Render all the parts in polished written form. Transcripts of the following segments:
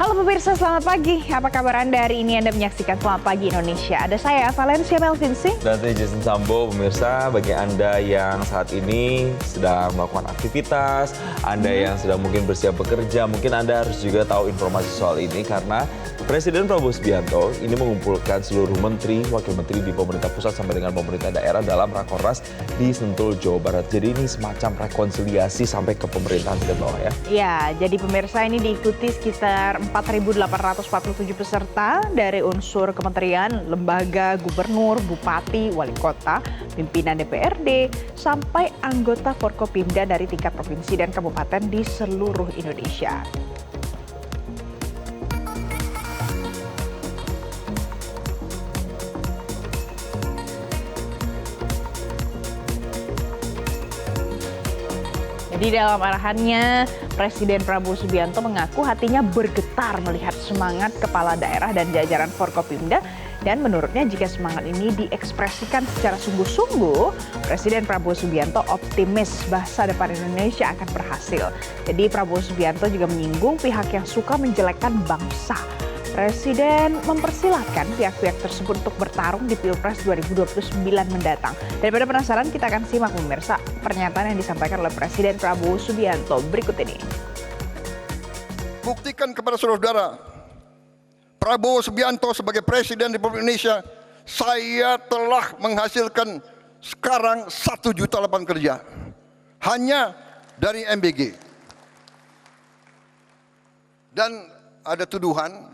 Halo pemirsa, selamat pagi. Apa kabar Anda hari ini? Anda menyaksikan Selamat Pagi Indonesia. Ada saya, Valencia Melvinsi. Dan saya Jason Sambo. Pemirsa, bagi Anda yang saat ini sedang melakukan aktivitas, Anda yang sedang mungkin bersiap bekerja, mungkin Anda harus juga tahu informasi soal ini karena Presiden Prabowo Subianto ini mengumpulkan seluruh menteri, wakil menteri di pemerintah pusat sampai dengan pemerintah daerah dalam Rakornas di Sentul, Jawa Barat. Jadi ini semacam rekonsiliasi sampai ke pemerintahan tingkat bawah ya. Ya, jadi pemirsa ini diikuti sekitar 4.847 peserta dari unsur kementerian, lembaga, gubernur, bupati, wali kota, pimpinan DPRD, sampai anggota Forkopimda dari tingkat provinsi dan kabupaten di seluruh Indonesia. Jadi dalam arahannya, Presiden Prabowo Subianto mengaku hatinya bergetar melihat semangat kepala daerah dan jajaran Forkopimda. Dan menurutnya jika semangat ini diekspresikan secara sungguh-sungguh, Presiden Prabowo Subianto optimis masa depan Indonesia akan berhasil. Jadi Prabowo Subianto juga menyinggung pihak yang suka menjelekkan bangsa. Presiden mempersilahkan pihak-pihak tersebut untuk bertarung di Pilpres 2029 mendatang. Daripada penasaran, kita akan simak pemirsa pernyataan yang disampaikan oleh Presiden Prabowo Subianto berikut ini. Buktikan kepada saudara-saudara, Prabowo Subianto sebagai Presiden Republik Indonesia, saya telah menghasilkan sekarang 1 juta lapangan kerja. Hanya dari MBG. Dan ada tuduhan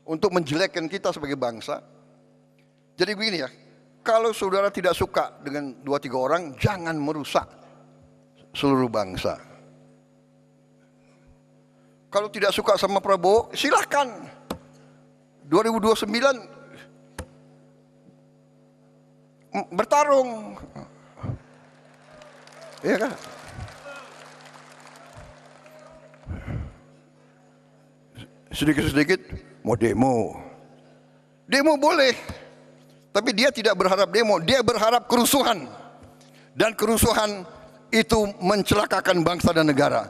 untuk menjelekkan kita sebagai bangsa. Jadi begini ya, kalau saudara tidak suka dengan 2-3 orang, jangan merusak seluruh bangsa. Kalau tidak suka sama Prabowo, silahkan 2029 bertarung. Iya kan? Sedikit-sedikit mau demo. Demo boleh. Tapi dia tidak berharap demo, dia berharap kerusuhan. Dan kerusuhan itu mencelakakan bangsa dan negara.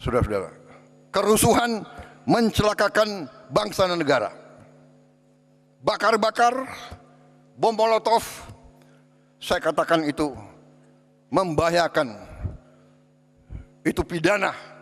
Saudara-saudara, kerusuhan mencelakakan bangsa dan negara. Bakar-bakar, bom molotov, saya katakan itu membahayakan. Itu pidana.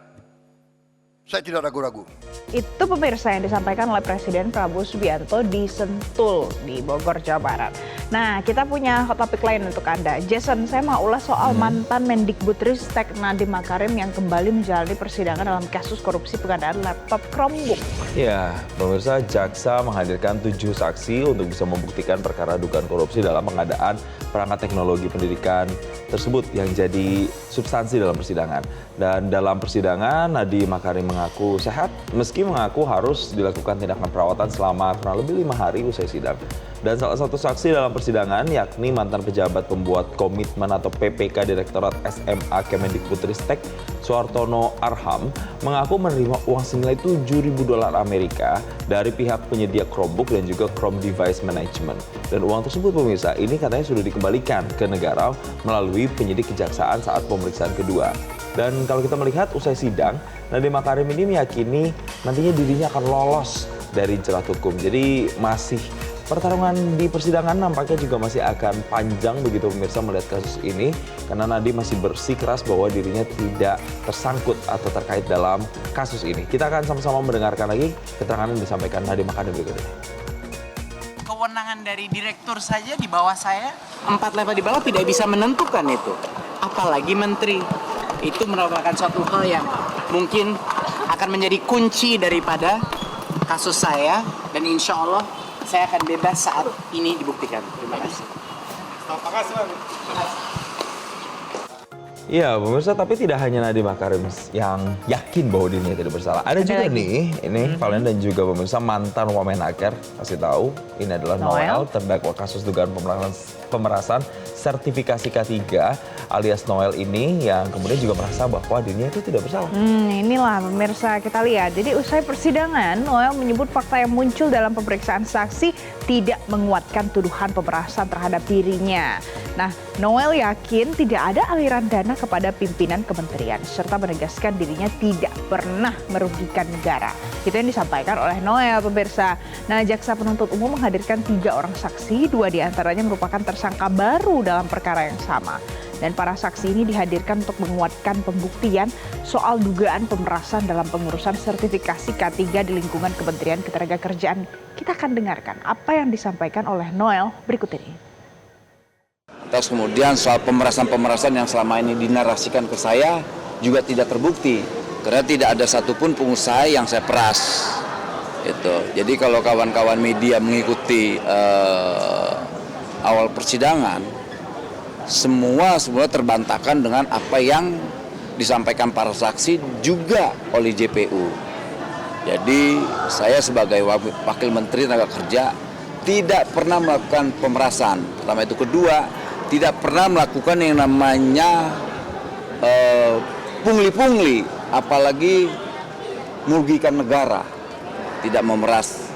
Saya tidak ragu-ragu. Itu pemirsa yang disampaikan oleh Presiden Prabowo Subianto di Sentul, di Bogor, Jawa Barat. Nah, kita punya hot topic lain untuk Anda. Jason, saya mau ulas soal mantan Mendikbudristek Nadiem Makarim yang kembali menjalani persidangan dalam kasus korupsi pengadaan laptop Chromebook. Ya, pemirsa, jaksa menghadirkan 7 saksi untuk bisa membuktikan perkara dugaan korupsi dalam pengadaan perangkat teknologi pendidikan tersebut yang jadi substansi dalam persidangan. Dan dalam persidangan, Nadiem Makarim mengaku sehat, meski mengaku harus dilakukan tindakan perawatan selama kurang lebih 5 hari usai sidang. Dan salah satu saksi dalam persidangan yakni mantan pejabat pembuat komitmen atau PPK Direktorat SMA Kemendikbudristek Suartono Arham mengaku menerima uang senilai $7.000 Amerika dari pihak penyedia Chromebook dan juga Chrome Device Management. Dan uang tersebut pemirsa ini katanya sudah dikembalikan ke negara melalui penyidik kejaksaan saat pemeriksaan kedua. Dan kalau kita melihat usai sidang, Nadiem Makarim ini meyakini nantinya dirinya akan lolos dari jerat hukum. Jadi masih pertarungan di persidangan nampaknya juga masih akan panjang begitu pemirsa melihat kasus ini. Karena Nadiem masih bersikeras bahwa dirinya tidak tersangkut atau terkait dalam kasus ini. Kita akan sama-sama mendengarkan lagi keterangan yang disampaikan Nadiem Makarim berikut ini. Kewenangan dari direktur saja di bawah saya, 4 level di bawah tidak bisa menentukan itu. Apalagi menteri. Itu merupakan suatu hal yang mungkin akan menjadi kunci daripada kasus saya. Dan insya Allah saya akan bebas saat ini dibuktikan. Terima kasih. Terima kasih. Iya pemirsa, tapi tidak hanya Nadiem Makarim yang yakin bahwa dirinya tidak bersalah. Ada juga nih, ini Valen dan juga pemirsa mantan Wamenaker kasih tahu ini adalah Noel terdakwa kasus dugaan pemerasan sertifikasi K3 alias Noel ini yang kemudian juga merasa bahwa dirinya itu tidak bersalah. Inilah pemirsa, kita lihat. Jadi usai persidangan, Noel menyebut fakta yang muncul dalam pemeriksaan saksi tidak menguatkan tuduhan pemerasan terhadap dirinya. Nah, Noel yakin tidak ada aliran dana kepada pimpinan kementerian serta menegaskan dirinya tidak pernah merugikan negara. Itu yang disampaikan oleh Noel, pemirsa. Nah, jaksa penuntut umum menghadirkan 3 orang saksi, 2 diantaranya merupakan tersangka baru dalam perkara yang sama. Dan para saksi ini dihadirkan untuk menguatkan pembuktian soal dugaan pemerasan dalam pengurusan sertifikasi K3 di lingkungan Kementerian Ketenagakerjaan. Kita akan dengarkan apa yang disampaikan oleh Noel berikut ini. Terus kemudian soal pemerasan-pemerasan yang selama ini dinarasikan ke saya juga tidak terbukti. Karena tidak ada satupun pengusaha yang saya peras. Jadi kalau kawan-kawan media mengikuti awal persidangan, semua terbantahkan dengan apa yang disampaikan para saksi juga oleh JPU. Jadi saya sebagai Wakil Menteri Tenaga Kerja tidak pernah melakukan pemerasan. Pertama itu, kedua, tidak pernah melakukan yang namanya pungli-pungli, apalagi merugikan negara. Tidak memeras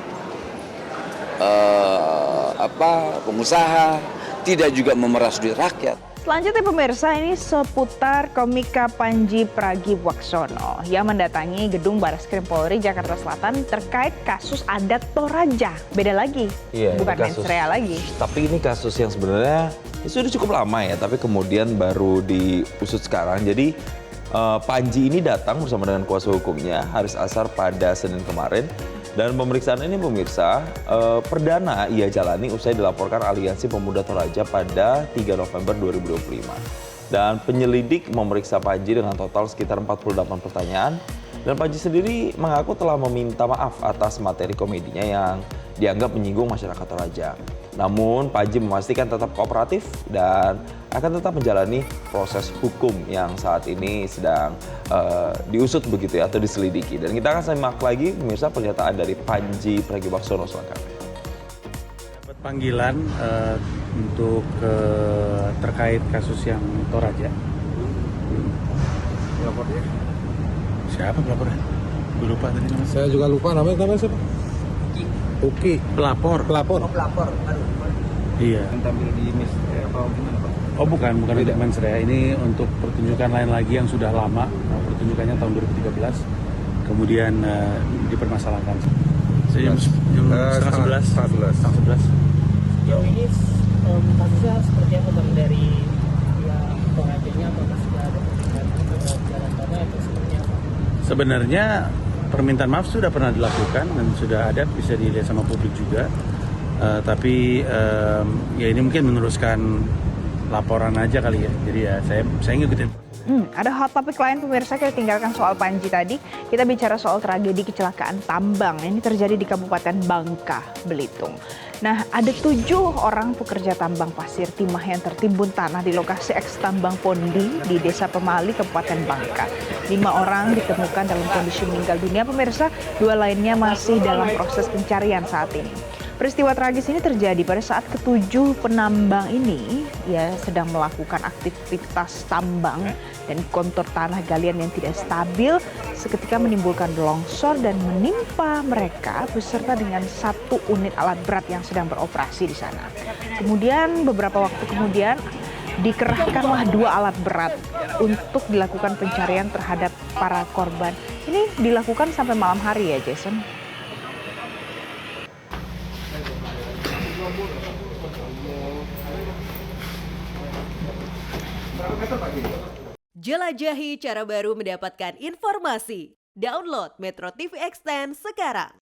pengusaha, tidak juga memeras duit rakyat. Selanjutnya pemirsa, ini seputar komika Panji Pragiwaksono yang mendatangi gedung Barreskrim Polri Jakarta Selatan terkait kasus adat Toraja. Beda lagi, bukan mensrea lagi. Tapi ini kasus yang sebenarnya sudah cukup lama ya, tapi kemudian baru diusut sekarang. Jadi Panji ini datang bersama dengan kuasa hukumnya Haris Azhar pada Senin kemarin. Dan pemeriksaan ini pemirsa, perdana ia jalani usai dilaporkan Aliansi Pemuda Toraja pada 3 November 2025. Dan penyelidik memeriksa Panji dengan total sekitar 48 pertanyaan. Dan Panji sendiri mengaku telah meminta maaf atas materi komedinya yang dianggap menyinggung masyarakat Toraja. Namun Panji memastikan tetap kooperatif dan akan tetap menjalani proses hukum yang saat ini sedang diusut begitu ya, atau diselidiki. Dan kita akan simak lagi pemirsa pernyataan dari Panji Pragiwaksono selengkapnya. Dapat panggilan untuk terkait kasus yang Toraja. Pelapornya? Siapa pelapornya? Gue lupa tadi namanya. Saya juga lupa namanya siapa? Uki. Pelapor. Pelapor. Iya. Yang tampil di Miss apa gimana Pak? Oh bukan untuk mensrea. Ini untuk pertunjukan lain lagi yang sudah lama. Pertunjukannya tahun 2013. Kemudian dipermasalahkan. Jam 11. Sejauh ini kasusnya seperti apa Bang, dari Torajanya, apakah sudah ada jalan tengah atau seperti apa? Sebenarnya permintaan maaf sudah pernah dilakukan dan sudah ada, bisa dilihat sama publik juga. Tapi ya ini mungkin meneruskan laporan aja kali ya. Jadi ya saya ngikutin. Ada hot topic lain pemirsa, kita tinggalkan soal Panji tadi. Kita bicara soal tragedi kecelakaan tambang. Ini terjadi di Kabupaten Bangka, Belitung. Nah, ada 7 orang pekerja tambang pasir timah yang tertimbun tanah di lokasi eks tambang Pondi di Desa Pemali, Kabupaten Bangka. 5 orang ditemukan dalam kondisi meninggal dunia pemirsa, 2 lainnya masih dalam proses pencarian saat ini. Peristiwa tragis ini terjadi pada saat ke-7 penambang ini sedang melakukan aktivitas tambang dan kontur tanah galian yang tidak stabil seketika menimbulkan longsor dan menimpa mereka beserta dengan 1 unit alat berat yang sedang beroperasi di sana. Kemudian beberapa waktu kemudian dikerahkanlah 2 alat berat untuk dilakukan pencarian terhadap para korban. Ini dilakukan sampai malam hari ya, Jason? Jelajahi cara baru mendapatkan informasi. Download Metro TV Extend sekarang.